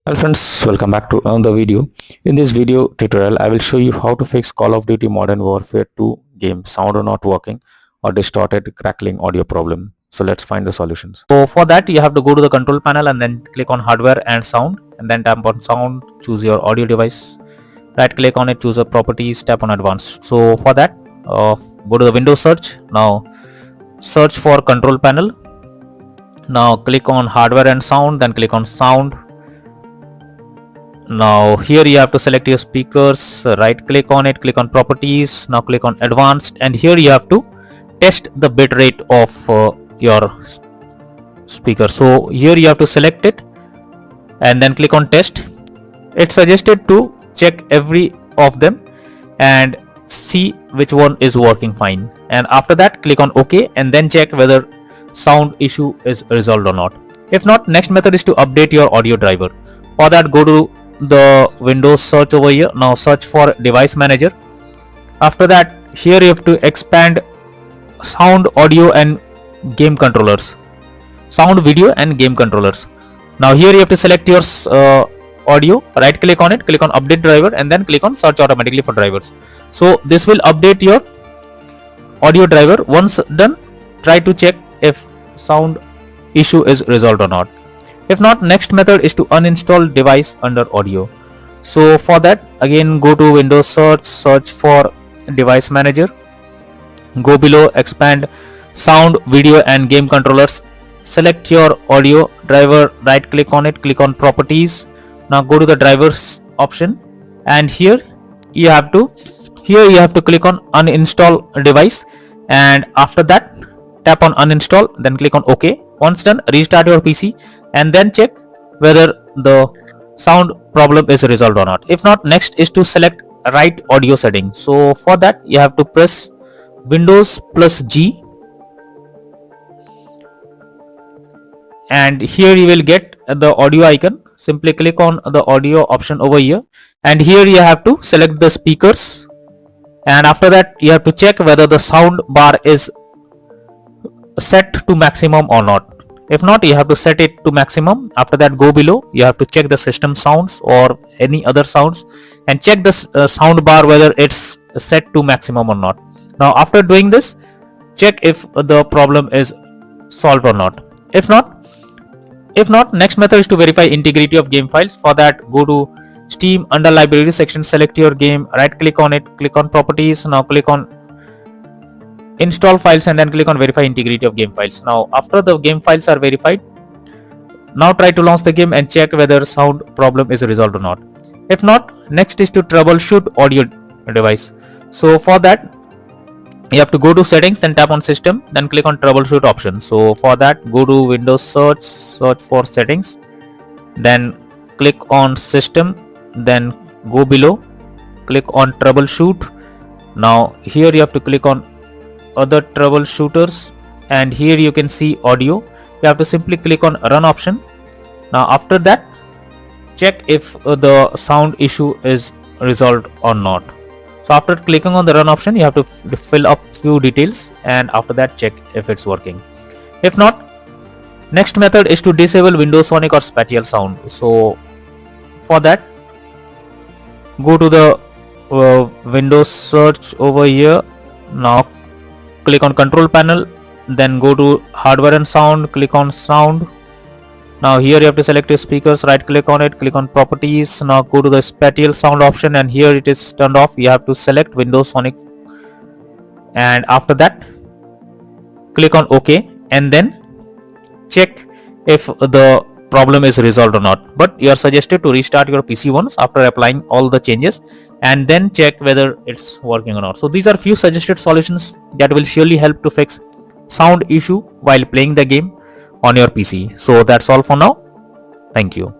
Hello friends, welcome back to another video. In this video tutorial, I will show you how to fix Call of Duty Modern Warfare 2 game sound not working or distorted crackling audio problem. So let's find the solutions. So for that you have to go to the control panel and then click on hardware and sound, and then tap on sound, choose your audio device, right click on it, choose a properties, tap on advanced. So for that go to the Windows search. Now search for control panel. Now click on hardware and sound, then click on sound. Now here you have to select your speakers, right click on it, click on properties, now click on advanced, and here you have to test the bit rate of your speaker. So here you have to select it and then click on test. It's suggested to check every of them and see which one is working fine, and after that click on OK and then check whether sound issue is resolved or not. If not, next method is to update your audio driver. For that, go to the Windows search over here. Now search for device manager. After that, here you have to expand sound, audio and game controllers, sound, video and game controllers. Now here you have to select your audio, right click on it, click on update driver and then click on search automatically for drivers. So this will update your audio driver. Once done, try to check if sound issue is resolved or not. If not, next method is to uninstall device under audio. So for that, again go to Windows search, search for device manager, go below expand sound, video and game controllers, select your audio driver, right click on it, click on properties. Now go to the drivers option and here you have to click on uninstall device, and after that tap on uninstall, then click on OK. Once done, restart your PC and then check whether the sound problem is resolved or not. If not, next is to select right audio setting. So for that you have to press Windows plus G, and here you will get the audio icon. Simply click on the audio option over here, and here you have to select the speakers, and after that you have to check whether the sound bar is set to maximum or not. If not, you have to set it to maximum. After that, go below, you have to check the system sounds or any other sounds and check the sound bar whether it's set to maximum or not. Now after doing this, check if the problem is solved or not. If not, next method is to verify integrity of game files. For that, go to Steam, under library section, select your game, right click on it, click on properties. Now click on install files and then click on verify integrity of game files. Now after the game files are verified, now try to launch the game and check whether sound problem is resolved or not. If not, next is to troubleshoot audio device. So for that you have to go to settings, then tap on system, then click on troubleshoot option. So for that, go to Windows search, search for settings, then click on system, then go below, click on troubleshoot. Now here you have to click on other troubleshooters, and here you can see audio. You have to simply click on run option. Now after that, check if the sound issue is resolved or not. So after clicking on the run option, you have to fill up few details, and after that check if it's working. If not, next method is to disable Windows Sonic or spatial sound. So for that, go to the Windows search over here. Now click on control panel, then go to hardware and sound, click on sound. Now here you have to select your speakers, right click on it, click on properties. Now go to the spatial sound option, and here it is turned off. You have to select Windows Sonic, and after that click on OK and then check if the problem is resolved or not. But you are suggested to restart your PC once after applying all the changes and then check whether it's working or not. So these are few suggested solutions that will surely help to fix sound issue while playing the game on your PC. So that's all for now. Thank you.